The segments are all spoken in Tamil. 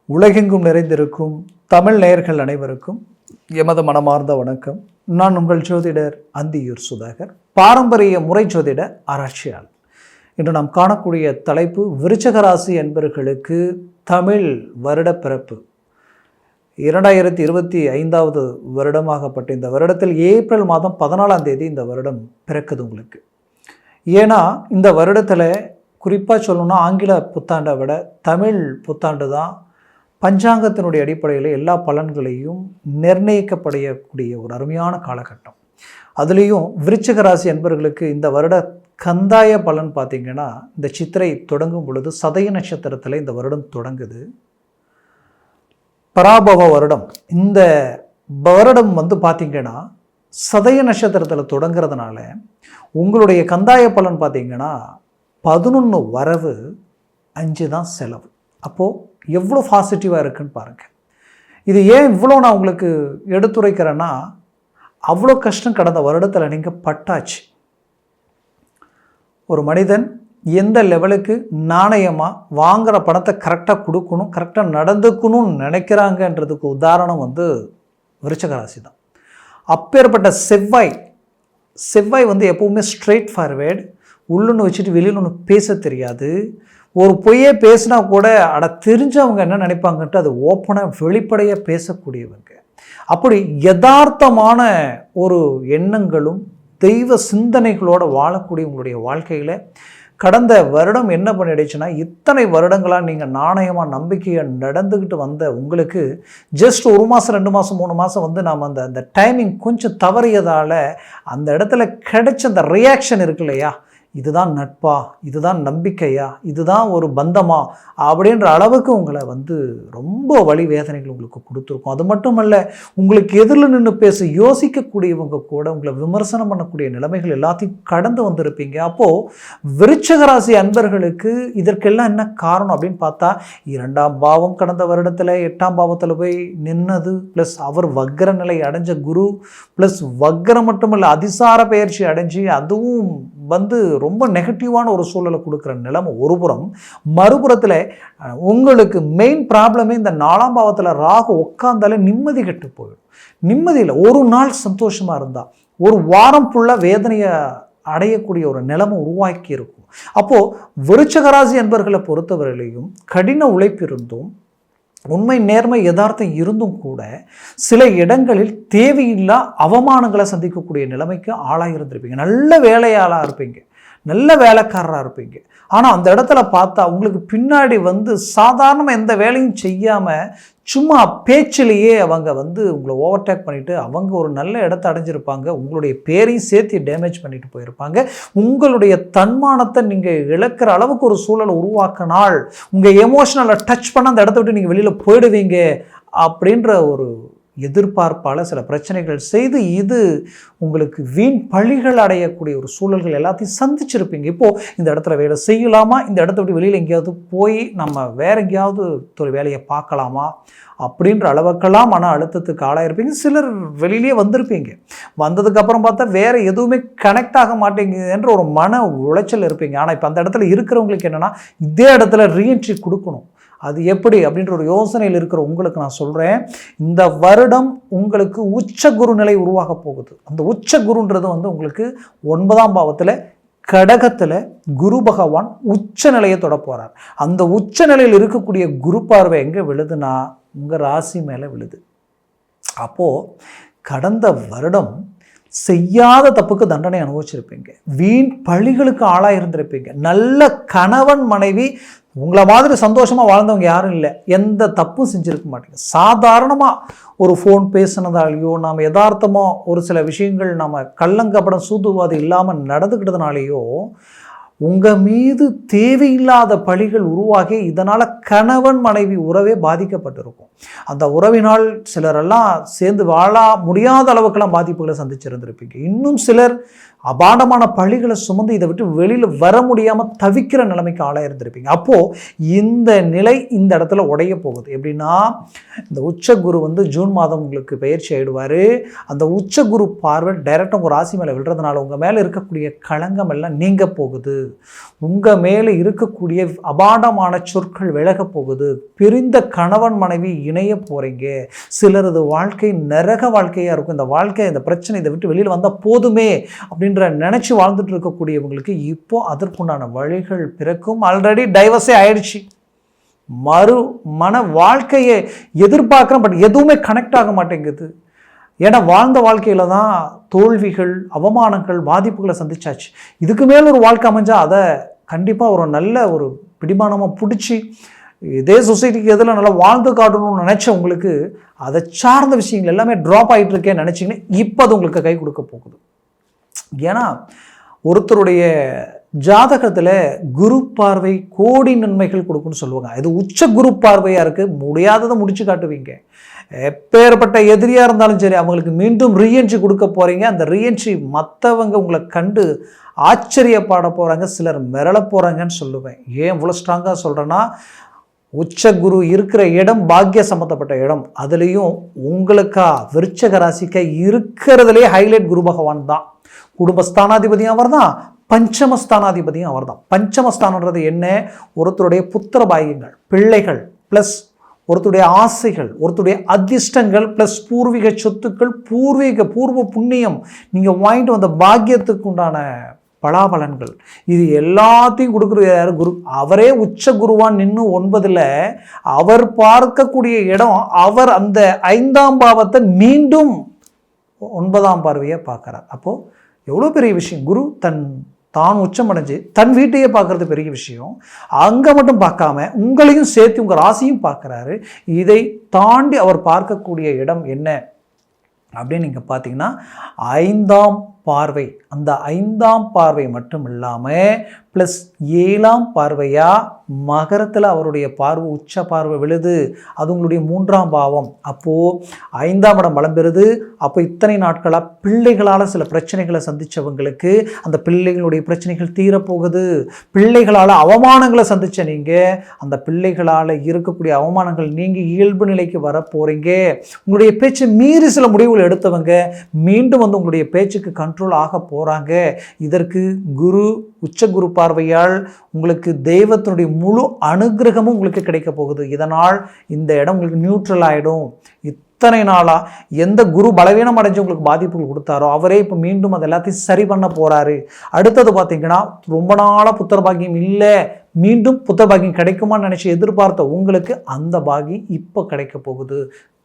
உலகெங்கும் நிறைந்திருக்கும் தமிழ் நேயர்கள் அனைவருக்கும் எமது மனமார்ந்த வணக்கம். நான் உங்கள் ஜோதிடர் அந்தியூர் சுதாகர், பாரம்பரிய முறை ஜோதிட ஆராய்ச்சியாளர். இன்று நாம் காணக்கூடிய தலைப்பு விருச்சிக ராசி என்பவர்களுக்கு தமிழ் வருட பிறப்பு 2025 வருடமாகப்பட்ட இந்த வருடத்தில் ஏப்ரல் மாதம் 14ஆம் தேதி இந்த வருடம் பிறக்குது உங்களுக்கு. ஏன்னா இந்த வருடத்தில் குறிப்பாக சொல்லணும்னா ஆங்கில புத்தாண்டை விட தமிழ் புத்தாண்டு தான் பஞ்சாங்கத்தினுடைய அடிப்படையில் எல்லா பலன்களையும் நிர்ணயிக்கப்படக்கூடிய ஒரு அருமையான காலகட்டம். அதுலேயும் விருச்சிக ராசி என்பவர்களுக்கு இந்த வருட கந்தாய பலன் பார்த்திங்கன்னா, இந்த சித்திரை தொடங்கும் பொழுது சதய நட்சத்திரத்தில் இந்த வருடம் தொடங்குது. பராபவ வருடம் இந்த வருடம் பார்த்திங்கன்னா சதய நட்சத்திரத்தில் தொடங்கிறதுனால உங்களுடைய கந்தாய பலன் பார்த்திங்கன்னா 11 வரவு 5 தான் செலவு. அப்போது எவ்வளோ பாசிட்டிவாக இருக்குன்னு பாருங்கள். இது ஏன் இவ்வளோ நான் உங்களுக்கு எடுத்துரைக்கிறேன்னா, அவ்வளோ கஷ்டம் கடந்த வருடத்தில் நீங்கள் பட்டாச்சு. ஒரு மனிதன் எந்த லெவலுக்கு நாணயமாக வாங்குகிற பணத்தை கரெக்டாக கொடுக்கணும், கரெக்டாக நடந்துக்கணும்னு நினைக்கிறாங்கன்றதுக்கு உதாரணம் விருச்சிக ராசி தான். அப்பேற்பட்ட செவ்வாய் எப்போவுமே ஸ்ட்ரெயிட் ஃபார்வேர்டு, உள்ளொன்று வச்சுட்டு வெளியில் ஒன்று பேச தெரியாது. ஒரு பொய்யே பேசினா கூட தெரிஞ்சவங்க என்ன நினைப்பாங்கன்ட்டு அது ஓப்பனாக வெளிப்படையாக பேசக்கூடியவங்க. அப்படி யதார்த்தமான ஒரு எண்ணங்களும் தெய்வ சிந்தனைகளோடு வாழக்கூடிய உங்களுடைய வாழ்க்கையில் கடந்த வருடம் என்ன பண்ணிடுச்சுன்னா, இத்தனை வருடங்களாக நீங்கள் நாணயமாக நம்பிக்கையாக நடந்துக்கிட்டு வந்த உங்களுக்கு ஜஸ்ட் 1 மாதம் 2 மாதம் 3 மாதம் நாம் அந்த டைமிங் கொஞ்சம் தவறியதால் அந்த இடத்துல கிடைச்ச அந்த ரியாக்ஷன் இருக்கு இல்லையா, இதுதான் நட்பா, இதுதான் நம்பிக்கையா, இதுதான் ஒரு பந்தமா அப்படின்ற அளவுக்கு உங்களை ரொம்ப வலி வேதனைகள் உங்களுக்கு கொடுத்துருக்கும். அது மட்டுமல்ல, உங்களுக்கு எதிரில் நின்று பேச யோசிக்கக்கூடியவங்க கூட உங்களை விமர்சனம் பண்ணக்கூடிய நிலைமைகள் எல்லாத்தையும் கடந்து வந்திருப்பீங்க. அப்போது விருச்சிக ராசி அன்பர்களுக்கு இதற்கெல்லாம் என்ன காரணம் அப்படின்னு பார்த்தா, 2ஆம் பாவம் கடந்த வருடத்தில் 8ஆம் பாவத்தில் போய் நின்னது, ப்ளஸ் அவர் வக்ர நிலை அடைஞ்ச குரு, ப்ளஸ் வக்ரம் மட்டுமல்ல அதிசார பயிற்சி அடைஞ்சு அதுவும் ரொம்ப நெகட்டிவான ஒரு சூழலை கொடுக்குற நிலைமை ஒரு புறம். மறுபுறத்தில் உங்களுக்கு மெயின் ப்ராப்ளமே இந்த 4ஆம் பாவத்தில் ராகு உட்கார்ந்தாலே நிம்மதி கெட்டு போயிடும். நிம்மதியில் ஒரு நாள் சந்தோஷமாக இருந்தால் ஒரு வாரம் ஃபுல்லாக வேதனையை அடையக்கூடிய ஒரு நிலைமை உருவாக்கி இருக்கும். அப்போது விருச்சிக ராசி என்பவர்களை பொறுத்தவரையிலையும் கடின உழைப்பு இருந்தும் உண்மை நேர்மை யதார்த்தம் இருந்தும் கூட சில இடங்களில் தேவையில்லா அவமானங்களை சந்திக்கக்கூடிய நிலைமைக்கு ஆளாக இருந்திருப்பீங்க. நல்ல வேலையாளாக இருப்பீங்க, நல்ல வேலைக்காரராக இருப்பீங்க. ஆனால் அந்த இடத்துல பார்த்தா உங்களுக்கு பின்னாடி சாதாரணமாக எந்த வேலையும் செய்யாமல் சும்மா பேச்சிலேயே அவங்க உங்களை ஓவர்டேக் பண்ணிவிட்டு அவங்க ஒரு நல்ல இடத்த அடைஞ்சிருப்பாங்க. உங்களுடைய பேரையும் சேர்த்து டேமேஜ் பண்ணிட்டு போயிருப்பாங்க. உங்களுடைய தன்மானத்தை நீங்கள் இழக்கிற அளவுக்கு ஒரு சூழலை உருவாக்கினால் உங்கள் எமோஷனலை டச் பண்ண அந்த இடத்த விட்டு நீங்கள் வெளியில் போயிடுவீங்க அப்படின்ற ஒரு எதிர்பார்ப்பால் சில பிரச்சனைகள் செய்து இது உங்களுக்கு வீண் பழிகள் அடையக்கூடிய ஒரு சூழல்கள் எல்லாத்தையும் சந்திச்சிருப்பீங்க. இப்போது இந்த இடத்துல வேலை செய்யலாமா, இந்த இடத்த விட்டு வெளியில் எங்கேயாவது போய் நம்ம வேற எங்கேயாவது ஒரு வேலையை பார்க்கலாமா அப்படின்ற அளவுக்கெல்லாம் மன அழுத்தத்துக்கு ஆளாயிருப்பீங்க. சிலர் வெளியிலே வந்திருப்பீங்க. வந்ததுக்கப்புறம் பார்த்தா வேறு எதுவுமே கனெக்ட் ஆக மாட்டேங்குதுன்ற ஒரு மன உளைச்சல் இருப்பீங்க. ஆனால் இப்போ அந்த இடத்துல இருக்கிறவங்களுக்கு என்னென்னா, இதே இடத்துல ரீஎன்ட்ரி கொடுக்கணும். அது எப்படி அப்படின்ற ஒரு யோசனையில் இருக்கிற உங்களுக்கு நான் சொல்கிறேன், இந்த வருடம் உங்களுக்கு உச்ச குரு நிலை உருவாக போகுது. அந்த உச்ச குருன்றது உங்களுக்கு 9ஆம் பாவத்தில் கடகத்தில் குரு பகவான் உச்ச நிலையை தொட போகிறார். அந்த உச்ச நிலையில் இருக்கக்கூடிய குரு பார்வை எங்கே விழுதுன்னா உங்கள் ராசி மேலே விழுது. அப்போது கடந்த வருடம் செய்யாத தப்புக்கு தண்டனை அனுபவிச்சிருப்பீங்க, வீண் பழிகளுக்கு ஆளாக இருந்திருப்பீங்க. நல்ல கணவன் மனைவி உங்களை மாதிரி சந்தோஷமாக வாழ்ந்தவங்க யாரும் இல்லை, எந்த தப்பும் செஞ்சுருக்க மாட்டீங்க. சாதாரணமாக ஒரு ஃபோன் பேசுனதாலேயோ நாம் யதார்த்தமாக ஒரு சில விஷயங்கள் நம்ம கள்ளங்கப்படம் சூதுவாது இல்லாமல் நடந்துக்கிட்டதுனாலேயோ உங்கள் மீது தேவையில்லாத பழிகள் உருவாகி இதனால் கணவன் மனைவி உறவே பாதிக்கப்பட்டிருக்கும். அந்த உறவினால் சிலரெல்லாம் சேர்ந்து வாழ முடியாத அளவுக்கெல்லாம் பாதிப்புகளை சந்திச்சிருந்திருப்பீங்க. இன்னும் சிலர் அபாண்டமான பழிகளை சுமந்து இதை விட்டு வெளியில் வர முடியாமல் தவிக்கிற நிலைமைக்கு ஆளாக இருந்திருப்பீங்க. அப்போது இந்த நிலை இந்த இடத்துல உடைய போகுது. எப்படின்னா, இந்த உச்ச குரு ஜூன் மாதம் உங்களுக்கு பயிற்சி ஆகிடுவார். அந்த உச்ச குரு பார்வை டைரெக்டாக உங்கள் ராசி மேலே விழுறதுனால உங்கள் மேலே இருக்கக்கூடிய களங்கம் எல்லாம் நீங்க போகுது. உங்கள் மேலே இருக்கக்கூடிய அபாண்டமான சொற்கள் விலக போகுது. பிரிந்த கணவன் மனைவி இணைய போகிறீங்க. சிலரது வாழ்க்கை நரக வாழ்க்கையாக இருக்கும். இந்த வாழ்க்கை, இந்த பிரச்சனை இதை விட்டு வெளியில் வந்தால் போதுமே அப்படின்ற நினச்சி வாழ்ந்துட்டு இருக்கக்கூடியவங்களுக்கு இப்போ அதற்குண்டான வழிகள் பிறக்கும். ஆல்ரெடி டைவர்ஸே ஆயிடுச்சு. மன வாழ்க்கையை எதிர்பார்க்குறோம், பட் எதுவுமே கனெக்ட் ஆக மாட்டேங்குது. ஏன்னா வாழ்ந்த வாழ்க்கையில் தான் தோல்விகள், அவமானங்கள், பாதிப்புகளை சந்திச்சாச்சு. இதுக்கு மேலே ஒரு வாழ்க்கை அமைஞ்சால் அதை கண்டிப்பாக ஒரு நல்ல ஒரு பிடிமானமாக பிடிச்சி இதே சொசைட்டிக்கு எதில் நல்லா வாழ்ந்து காட்டணும்னு நினச்ச உங்களுக்கு அதை சார்ந்த விஷயங்கள் எல்லாமே ட்ராப் ஆகிட்டு இருக்கேன்னு நினச்சிங்கன்னா இப்போ அது உங்களுக்கு கை கொடுக்க போகுது. ஏன்னா ஒருத்தருடைய ஜாதகத்தில் குரு பார்வை கோடி நன்மைகள் கொடுக்குன்னு சொல்லுவாங்க. இது உச்ச குரு பார்வையாக இருக்குது. முடியாததை முடிச்சு காட்டுவீங்க. எப்பேற்பட்ட எதிரியாக இருந்தாலும் சரி, அவங்களுக்கு மீண்டும் ரீஎன்ட்ரி கொடுக்க போகிறீங்க. அந்த ரீஎன்ட்ரி மற்றவங்க உங்களை கண்டு ஆச்சரியப்பட போகிறாங்க, சிலர் மிரள போகிறாங்கன்னு சொல்லுவேன். ஏன் இவ்வளோ ஸ்ட்ராங்காக சொல்கிறேன்னா, உச்ச குரு இருக்கிற இடம் பாக்கிய சம்மந்தப்பட்ட இடம். அதுலேயும் உங்களுக்கா விருச்சக ராசிக்கா இருக்கிறதுலே ஹைலைட் குரு பகவான் தான். குடும்பஸ்தானாதிபதியும் அவர் தான், பஞ்சமஸ்தானாதிபதியும் அவர் தான். பஞ்சமஸ்தானன்றது என்ன? ஒருத்தருடைய புத்திர பாக்கியங்கள், பிள்ளைகள், ப்ளஸ் ஒருத்தருடைய ஆசைகள், ஒருத்தருடைய அதிர்ஷ்டங்கள், ப்ளஸ் பூர்வீக சொத்துக்கள், பூர்வ புண்ணியம், நீங்கள் வாங்கிட்டு வந்த பாக்கியத்துக்கு உண்டான பலாபலன்கள், இது எல்லாத்தையும் கொடுக்குற யார்? குரு. அவரே உச்ச குருவான் நின்று 9ல் அவர் பார்க்கக்கூடிய இடம், அவர் அந்த 5ஆம் பாவத்தை மீண்டும் 9ஆம் பார்வையை பார்க்குறார். அப்போது எவ்வளோ பெரிய விஷயம். குரு தான் உச்சம் அடைஞ்சு தன் வீட்டையே பார்க்கறது பெரிய விஷயம். அங்கே மட்டும் பார்க்காம உங்களையும் சேர்த்து உங்கள் ராசியும் பார்க்குறாரு. இதை தாண்டி அவர் பார்க்கக்கூடிய இடம் என்ன அப்படின்னு நீங்கள் பார்த்தீங்கன்னா 5ஆம் பார்வை. அந்த 5ஆம் பார்வை மட்டும் இல்லாமல் ப்ளஸ் 7ஆம் பார்வையாக மகரத்தில் அவருடைய பார்வை, உச்ச பார்வை விழுது. அது உங்களுடைய 3ஆம் பாவம். அப்போது 5ஆம் இடம் பலம் பெறுது. அப்போ இத்தனை நாட்களாக பிள்ளைகளால் சில பிரச்சனைகளை சந்தித்தவங்களுக்கு அந்த பிள்ளைகளுடைய பிரச்சனைகள் தீரப்போகுது. பிள்ளைகளால் அவமானங்களை சந்தித்த நீங்கள் அந்த பிள்ளைகளால் இருக்கக்கூடிய அவமானங்கள் நீங்கள் இயல்பு நிலைக்கு வர போகிறீங்க. உங்களுடைய பேச்சு மீறி சில முடிவுகள் எடுத்தவங்க மீண்டும் வந்து உங்களுடைய பேச்சுக்கு கண்ட்ரோல் ஆக போகிறாங்க. இதற்கு குரு உச்ச குரு பார்வையால் உங்களுக்கு தெய்வத்தினுடைய முழு அனுகிரகமும் உங்களுக்கு கிடைக்க போகுது. இதனால் இந்த இடம் உங்களுக்கு நியூட்ரல் ஆகிடும். இத்தனை நாளாக எந்த குரு பலவீனம் அடைஞ்சு உங்களுக்கு பாதிப்புகள் கொடுத்தாரோ அவரே இப்போ மீண்டும் அது எல்லாத்தையும் சரி பண்ண போகிறாரு. அடுத்தது பார்த்தீங்கன்னா, ரொம்ப நாளாக புத்திர பாக்கியம் இல்லை, மீண்டும் புத்திர பாக்கியம் கிடைக்குமான்னு நினச்சி எதிர்பார்த்த உங்களுக்கு அந்த பாக்கியம் இப்போ கிடைக்க போகுது.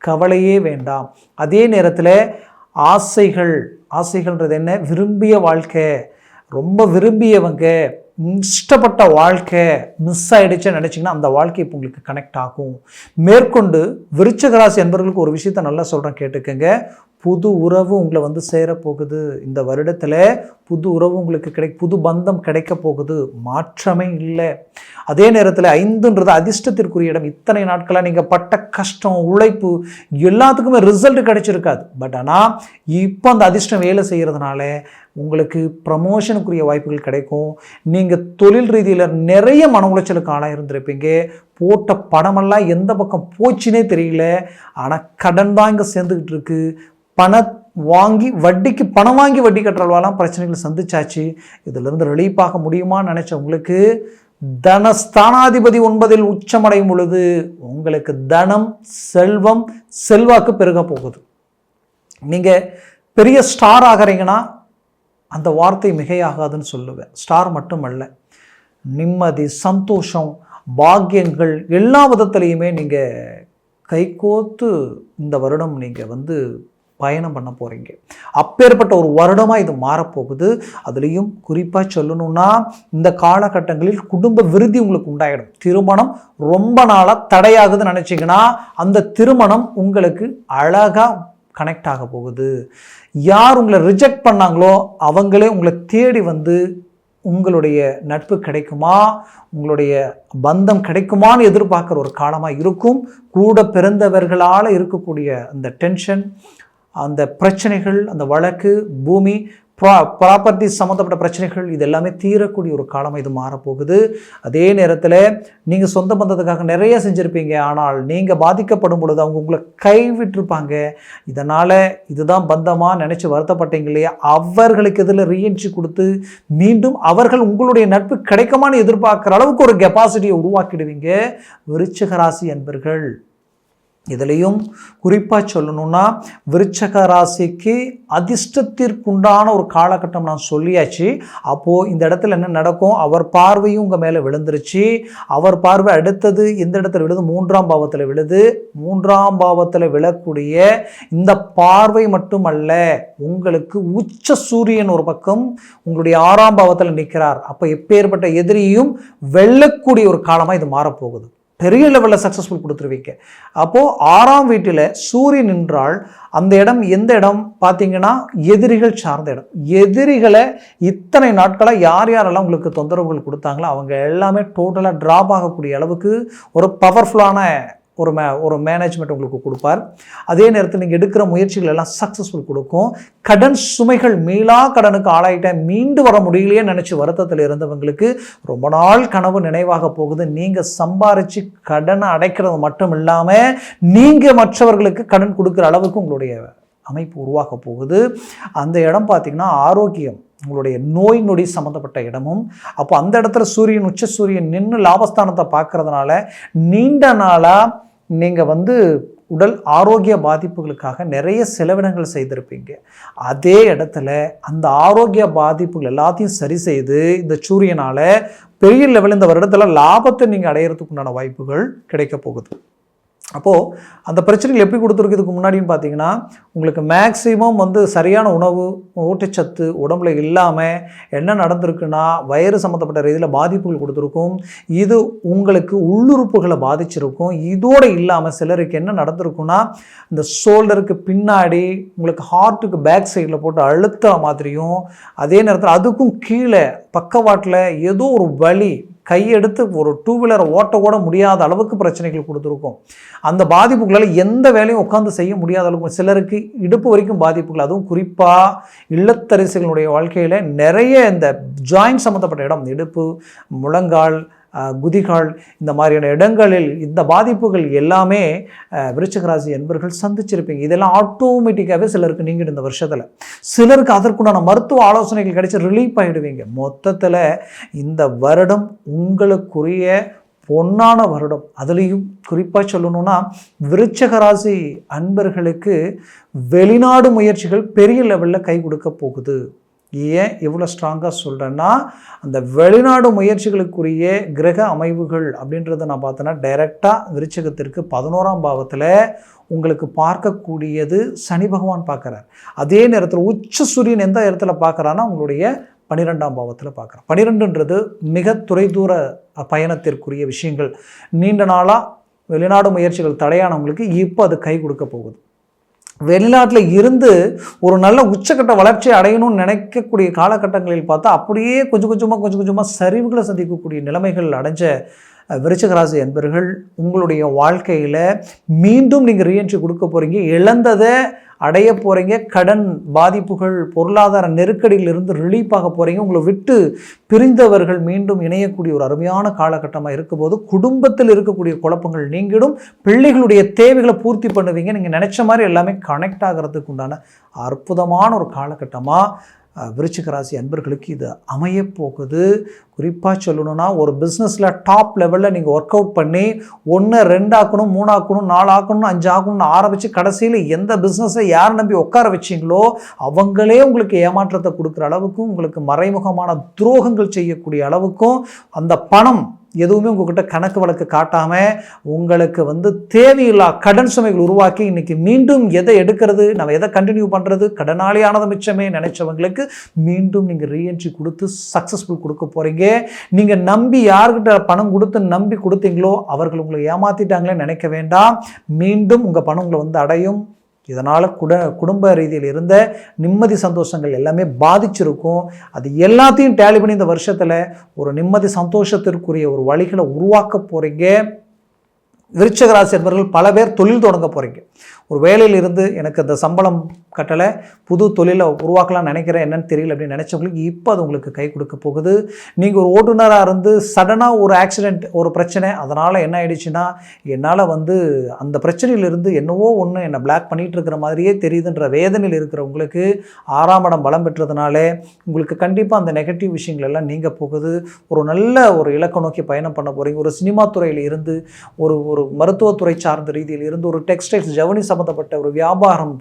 கவலையே வேண்டாம். அதே நேரத்தில் ஆசைகள்ன்றது என்ன? விரும்பிய வாழ்க்கை, ரொம்ப விரும்பியவங்க, இஷ்டப்பட்ட வாழ்க்கை மிஸ் ஆகிடுச்சுன்னு நினச்சிங்கன்னா அந்த வாழ்க்கை இப்போ உங்களுக்கு கனெக்ட் ஆகும். மேற்கொண்டு விருச்சிக ராசி என்பவர்களுக்கு ஒரு விஷயத்த நல்லா சொல்கிறேன், கேட்டுக்கங்க. புது உறவு உங்களை வந்து சேரப்போகுது. இந்த வருடத்தில் புது உறவு உங்களுக்கு புது பந்தம் கிடைக்க போகுது. மாற்றமே இல்லை. அதே நேரத்தில் 5ன்றது அதிர்ஷ்டத்திற்குரிய இடம். இத்தனை நாட்களாக நீங்கள் பட்ட கஷ்டம், உழைப்பு எல்லாத்துக்குமே ரிசல்ட் கிடைச்சிருக்காது. பட் ஆனால் இப்போ அந்த அதிர்ஷ்டம் வேலை செய்கிறதுனால உங்களுக்கு ப்ரமோஷனுக்குரிய வாய்ப்புகள் கிடைக்கும். நீங்கள் தொழில் ரீதியில் நிறைய மன உளைச்சலுக்கு ஆளாக இருந்திருப்பீங்க. போட்ட பணமெல்லாம் எந்த பக்கம் போச்சுன்னே தெரியல. ஆனால் கடன் தான் இங்கே சேர்ந்துக்கிட்டு இருக்கு. வட்டிக்கு பணம் வாங்கி வட்டி கட்டுறவாலாம் பிரச்சனைகளை சந்திச்சாச்சு. இதிலிருந்து ரிலீஃபாக முடியுமான்னு நினைச்ச உங்களுக்கு தனஸ்தானாதிபதி 9ல் உச்சமடையும் பொழுது உங்களுக்கு தனம், செல்வம், செல்வாக்கு பெருக போகுது. நீங்கள் பெரிய ஸ்டார் ஆகிறீங்கன்னா அந்த வார்த்தை மிகையாகாதுன்னு சொல்லுவேன். ஸ்டார் மட்டுமல்ல, நிம்மதி, சந்தோஷம், பாக்கியங்கள் எல்லா விதத்துலையுமே நீங்கள் கைகோத்து இந்த வருடம் நீங்கள் வந்து பயணம் பண்ண போகிறீங்க. அப்பேற்பட்ட ஒரு வருடமாக இது மாறப்போகுது. அதுலேயும் குறிப்பாக சொல்லணும்னா இந்த காலகட்டங்களில் குடும்ப விருத்தி உங்களுக்கு உண்டாயிடும். திருமணம் ரொம்ப நாளாக தடையாகுதுன்னு நினச்சிங்கன்னா அந்த திருமணம் உங்களுக்கு அழகாக கனெக்ட் ஆக போகுது. யார் உங்களை ரிஜெக்ட் பண்ணாங்களோ அவங்களே உங்களை தேடி வந்து உங்களுடைய நட்பு கிடைக்குமா, உங்களுடைய பந்தம் கிடைக்குமான்னு எதிர்பார்க்குற ஒரு காலமாக இருக்கும். கூட பிறந்தவர்களால் இருக்கக்கூடிய அந்த டென்ஷன், அந்த பிரச்சனைகள், அந்த வழக்கு, பூமி ப்ராப்பர்ட்டிஸ் சம்மந்தப்பட்ட பிரச்சனைகள் இது எல்லாமே தீரக்கூடிய ஒரு காலமாக இது மாறப்போகுது. அதே நேரத்தில் நீங்கள் சொந்த பந்தத்துக்காக நிறைய செஞ்சுருப்பீங்க, ஆனால் நீங்கள் பாதிக்கப்படும் பொழுது அவங்க உங்களை கைவிட்டிருப்பாங்க. இதனால் இதுதான் பந்தமாக நினச்சி வருத்தப்பட்டீங்க இல்லையா, அவர்களுக்கு இதில் ரீஎன்ட்ரி கொடுத்து மீண்டும் அவர்கள் உங்களுடைய நட்பு கிடைக்குமான்னு எதிர்பார்க்குற அளவுக்கு ஒரு கெப்பாசிட்டியை உருவாக்கிடுவீங்க விருச்சிக ராசி அன்பர்கள். இதுலேயும் குறிப்பாக சொல்லணும்னா விருச்சிக ராசிக்கு அதிர்ஷ்டத்திற்குண்டான ஒரு காலகட்டம் நான் சொல்லியாச்சு. அப்போது இந்த இடத்துல என்ன நடக்கும், அவர் பார்வையும் உங்கள் மேலே விழுந்துருச்சு. அவர் பார்வை அடுத்தது எந்த இடத்துல விழுது, 3ஆம் பாவத்தில் விழுது. 3ஆம் பாவத்தில் விழக்கூடிய இந்த பார்வை மட்டுமல்ல, உங்களுக்கு உச்ச சூரியன் ஒரு பக்கம் உங்களுடைய 6ஆம் பாவத்தில் நிற்கிறார். அப்போ எப்பேற்பட்ட எதிரியும் வெல்லக்கூடிய ஒரு காலமாக இது மாறப்போகுது. பெரிய லெவலில் சக்ஸஸ்ஃபுல் கொடுத்துருவீங்க. அப்போது 6ஆம் வீட்டில் சூரியன் நின்றால் அந்த இடம் எந்த இடம் பார்த்தீங்கன்னா எதிரிகள் சார்ந்த இடம். எதிரிகளை இத்தனை நாட்களாக யாரெல்லாம் உங்களுக்கு தொந்தரவுகள் கொடுத்தாங்களோ அவங்க எல்லாமே டோட்டலாக ட்ராப் ஆகக்கூடிய அளவுக்கு ஒரு பவர்ஃபுல்லான ஒரு மேனேஜ்மெண்ட் உங்களுக்கு கொடுப்பார். அதே நேரத்தில் நீங்கள் எடுக்கிற முயற்சிகள் எல்லாம் சக்ஸஸ்ஃபுல் கொடுக்கும். கடன் சுமைகள், மீளா கடனுக்கு ஆளாயிட்டேன், மீண்டு வர முடியலையே நினச்சி வருத்தத்தில் இருந்தவங்களுக்கு ரொம்ப நாள் கனவு நினைவாக போகுது. நீங்கள் சம்பாரித்து கடனை அடைக்கிறது மட்டும் இல்லாமல் நீங்கள் மற்றவர்களுக்கு கடன் கொடுக்குற அளவுக்கு உங்களுடைய அமைப்பு உருவாக போகுது. அந்த இடம் பார்த்திங்கன்னா ஆரோக்கியம், உங்களுடைய நோய் நொடி சம்மந்தப்பட்ட இடமும். அப்போ அந்த இடத்துல சூரியன் உச்ச சூரியன் நின்று லாபஸ்தானத்தை பார்க்கறதுனால நீண்ட நாளாக நீங்கள் உடல் ஆரோக்கிய பாதிப்புகளுக்காக நிறைய செலவினங்கள் செய்திருப்பீங்க. அதே இடத்துல அந்த ஆரோக்கிய பாதிப்புகள் எல்லாத்தையும் சரி செய்து இந்த சூரியனால் பெரிய லெவலில் இந்த வருடத்தில் லாபத்தை நீங்கள் அடையிறதுக்குண்டான வாய்ப்புகள் கிடைக்க போகுது. அப்போது அந்த பிரச்சனைகள் எப்படி கொடுத்துருக்குதுக்கு முன்னாடின்னு பார்த்தீங்கன்னா உங்களுக்கு மேக்ஸிமம் சரியான உணவு ஊட்டச்சத்து உடம்புல இல்லாமல் என்ன நடந்திருக்குன்னா வயிறு சம்மந்தப்பட்ட ரீதியில் பாதிப்புகள் கொடுத்துருக்கும். இது உங்களுக்கு உள்ளுறுப்புகளை பாதிச்சிருக்கும். இதோடு இல்லாமல் சிலருக்கு என்ன நடந்திருக்குன்னா இந்த ஷோல்டருக்கு பின்னாடி உங்களுக்கு ஹார்ட்டுக்கு பேக் சைடில் போட்டு அழுத்துற மாதிரியும், அதே நேரத்தில் அதுக்கும் கீழே பக்கவாட்டில் ஏதோ ஒரு வலி, கையெடுத்து ஒரு 2 வீலரை ஓட்ட கூட முடியாத அளவுக்கு பிரச்சனைகள் கொடுத்துருக்கும். அந்த பாதிப்புகளால் எந்த வேலையும் உட்காந்து செய்ய முடியாத அளவுக்கு, சிலருக்கு இடுப்பு வரைக்கும் பாதிப்புகள். அதுவும் குறிப்பாக இல்லத்தரசிகளுடைய வாழ்க்கையில் நிறைய இந்த ஜாயிண்ட் சம்மந்தப்பட்ட இடம், இடுப்பு, முழங்கால், குதிகால், இந்த மாதிரியான இடங்களில் இந்த பாதிப்புகள் எல்லாமே விருச்சிக ராசி என்பர்கள் சந்திச்சிருப்பீங்க. இதெல்லாம் ஆட்டோமேட்டிக்காகவே சிலருக்கு நீங்கள் இந்த வருஷத்தில், சிலருக்கு அதற்குண்டான மருத்துவ ஆலோசனைகள் கிடைச்சி ரிலீஃப் ஆகிடுவீங்க. மொத்தத்தில் இந்த வருடம் உங்களுக்குரிய பொன்னான வருடம். அதுலேயும் குறிப்பாக சொல்லணும்னா விருச்சிக ராசி அன்பர்களுக்கு வெளிநாடு முயற்சிகள் பெரிய லெவலில் கை கொடுக்க போகுது. ஏன் இவ்வளோ ஸ்ட்ராங்காக சொல்கிறேன்னா, அந்த வெளிநாடு முயற்சிகளுக்குரிய கிரக அமைவுகள் அப்படின்றத நான் பார்த்தேன்னா டைரெக்டாக விருச்சிகத்திற்கு 11ஆம் பாவத்தில் உங்களுக்கு பார்க்கக்கூடியது சனி பகவான் பார்க்குறார். அதே நேரத்தில் உச்ச சூரியன் எந்த இடத்துல பார்க்குறான்னா உங்களுடைய 12ஆம் பாவத்தில் பார்க்குறேன். 12ன்றது மிக தொலைதூர பயணத்திற்குரிய விஷயங்கள். நீண்ட நாளாக வெளிநாடு முயற்சிகள் தடையானவங்களுக்கு இப்போ அது கை கொடுக்க போகுது. வெளிநாட்டில் இருந்து ஒரு நல்ல உச்சக்கட்ட வளர்ச்சி அடையணும்னு நினைக்கக்கூடிய காலகட்டங்களில் பார்த்தா அப்படியே கொஞ்சம் கொஞ்சமாக சரிவுகளை சந்திக்கக்கூடிய நிலைமைகள் அடைஞ்ச விருச்சிக ராசி என்பர்கள் உங்களுடைய வாழ்க்கையில் மீண்டும் நீங்கள் ரீஎன்ட்ரி கொடுக்க போகிறீங்க. இழந்ததை அடைய போகிறீங்க. கடன் பாதிப்புகள், பொருளாதார நெருக்கடியிலிருந்து ரிலீஃப் ஆக போகிறீங்க. உங்களை விட்டு பிரிந்தவர்கள் மீண்டும் இணையக்கூடிய ஒரு அருமையான காலகட்டமாக இருக்கும்போது குடும்பத்தில் இருக்கக்கூடிய குழப்பங்கள் நீங்கிடும். பிள்ளைகளுடைய தேவைகளை பூர்த்தி பண்ணுவீங்க. நீங்கள் நினச்ச மாதிரி எல்லாமே கனெக்ட் ஆகிறதுக்கு உண்டான அற்புதமான ஒரு காலகட்டமாக விருச்சிக ராசி அன்பர்களுக்கு இது அமைய போகுது. குறிப்பாக சொல்லணும்னா ஒரு பிஸ்னஸில் டாப் லெவலில் நீங்கள் ஒர்க் அவுட் பண்ணி 1 2 ஆக்கணும், 3 ஆக்கணும், 4 ஆக்கணும், 5 ஆக்கணும்னு ஆரம்பித்து கடைசியில் எந்த பிஸ்னஸை யார் நம்பி உட்கார வச்சிங்களோ அவங்களே உங்களுக்கு ஏமாற்றத்தை கொடுக்குற அளவுக்கும், உங்களுக்கு மறைமுகமான துரோகங்கள் செய்யக்கூடிய அளவுக்கும், அந்த பணம் எதுவுமே உங்கள்கிட்ட கணக்கு வழக்கு காட்டாமல் உங்களுக்கு தேவையில்லா கடன் சுமைகள் உருவாக்கி இன்றைக்கி மீண்டும் எதை எடுக்கிறது, நம்ம எதை கண்டினியூ பண்ணுறது, கடனாளியானது மிச்சமே நினைச்சவங்களுக்கு மீண்டும் நீங்கள் ரீஎன்ட்ரி கொடுத்து சக்ஸஸ்ஃபுல் கொடுக்க போகிறீங்க. நீங்கள் நம்பி யார்கிட்ட பணம் கொடுத்து நம்பி கொடுத்தீங்களோ அவர்கள் உங்களை ஏமாற்றிட்டாங்களே நினைக்க வேண்டாம். மீண்டும் உங்கள் பணம் உங்களை அடையும். இதனால் குடும்ப ரீதியில் இருந்த நிம்மதி சந்தோஷங்கள் எல்லாமே பாதிச்சிருக்கும். அது எல்லாத்தையும் டேலி பண்ணி இந்த வருஷத்தில் ஒரு நிம்மதி சந்தோஷத்திற்குரிய ஒரு வழிகளை உருவாக்க போகிறீங்க. விருச்சிக ராசி என்பவர்கள் பல பேர் தொழில் தொடங்க போகிறீங்க. ஒரு வேலையில் இருந்து எனக்கு அந்த சம்பளம் கட்டலை, புது தொழிலை உருவாக்கலாம் நினைக்கிறேன், என்னன்னு தெரியல அப்படின்னு நினச்சவங்களுக்கு இப்போ அது உங்களுக்கு கை கொடுக்க போகுது. நீங்கள் ஒரு ஓட்டுநராக இருந்து சடனாக ஒரு ஆக்சிடெண்ட், ஒரு பிரச்சனை, அதனால் என்ன ஆயிடுச்சுன்னா என்னால் அந்த பிரச்சனையிலிருந்து என்னவோ ஒன்று என்னை பிளாக் பண்ணிகிட்டு இருக்கிற மாதிரியே தெரியுதுன்ற வேதனையில் இருக்கிற உங்களுக்கு 6ஆம் இடம் பலம் பெற்றதுனால உங்களுக்கு கண்டிப்பாக அந்த நெகட்டிவ் விஷயங்கள் எல்லாம் நீங்க போகுது. ஒரு நல்ல ஒரு இலக்கை நோக்கி பயணம் பண்ண போகிறீங்க. ஒரு சினிமா துறையில் இருந்து, ஒரு மருத்துவத்துறை சார்ந்த ரீதியில் இருந்து, ஒரு டெக்ஸ்டைல்ஸ் ஜவுளி சம்மந்தப்பட்ட ஒரு வியாபாரம்,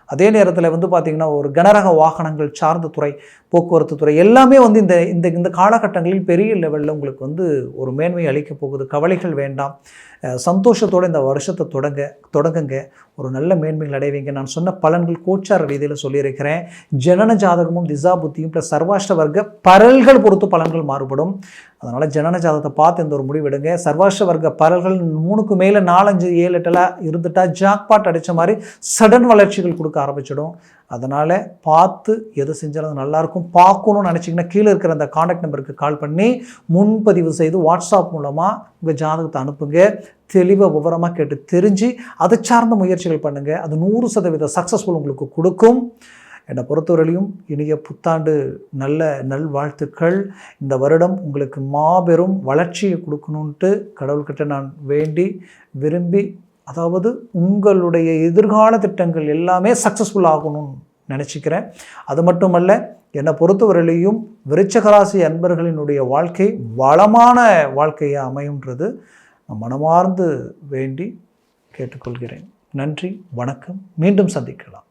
அதே நேரத்தில் பார்த்திங்கன்னா ஒரு கனரக வாகனங்கள் சார்ந்த துறை, போக்குவரத்து துறை எல்லாமே இந்த இந்த இந்த காலகட்டங்களில் பெரிய லெவலில் உங்களுக்கு ஒரு மேன்மை அளிக்க போகுது. கவலைகள் வேண்டாம், சந்தோஷத்தோடு இந்த வருஷத்தை தொடங்குங்க. ஒரு நல்ல மேன்மைகள் அடைவீங்க. நான் சொன்ன பலன்கள் கோச்சார ரீதியில் சொல்லியிருக்கிறேன். ஜனன ஜாதகமும் திசா புத்தியும் ப்ளஸ் சர்வாஷ்ட வர்க்க பரல்கள் பொறுத்து பலன்கள் மாறுபடும். அதனால் ஜனன ஜாதகத்தை பார்த்து இந்த ஒரு முடிவெடுங்க. சர்வாஷ்ட வர்க்க பரல்கள் 3க்கு மேலே 4, 5, 7, 8 இருந்துட்டால் ஜாக்பாட் அடித்த மாதிரி சடன் வளர்ச்சிகள் கொடுக்க ஆரம்பிச்சிடும். அதனால் பார்த்து எது செஞ்சாலும் நல்லாயிருக்கும். பார்க்கணும்னு நினச்சிங்கன்னா கீழே இருக்கிற அந்த காண்டாக்ட் நம்பருக்கு கால் பண்ணி முன்பதிவு செய்து வாட்ஸ்அப் மூலமாக உங்கள் ஜாதகத்தை அனுப்புங்க. தெளிவாக விவரமாக கேட்டு தெரிஞ்சு அதை சார்ந்த முயற்சிகள் பண்ணுங்கள். அது 100% சக்ஸஸ்ஃபுல் உங்களுக்கு கொடுக்கும். என்னை பொறுத்தவரையிலையும் இனிய புத்தாண்டு நல்ல நல்வாழ்த்துக்கள். இந்த வருடம் உங்களுக்கு மாபெரும் வளர்ச்சியை கொடுக்கணுன்ட்டு கடவுள்கிட்ட நான் வேண்டி விரும்பி, அதாவது உங்களுடைய எதிர்கால திட்டங்கள் எல்லாமே சக்ஸஸ்ஃபுல் ஆகணும்னு நினச்சிக்கிறேன். அது மட்டுமல்ல, என்னை பொறுத்தவரையிலையும் விருச்சிக ராசி அன்பர்களினுடைய வாழ்க்கை வளமான வாழ்க்கையாக அமையுன்றது மனமார்ந்து வேண்டி கேட்டுக்கொள்கிறேன். நன்றி, வணக்கம். மீண்டும் சந்திக்கலாம்.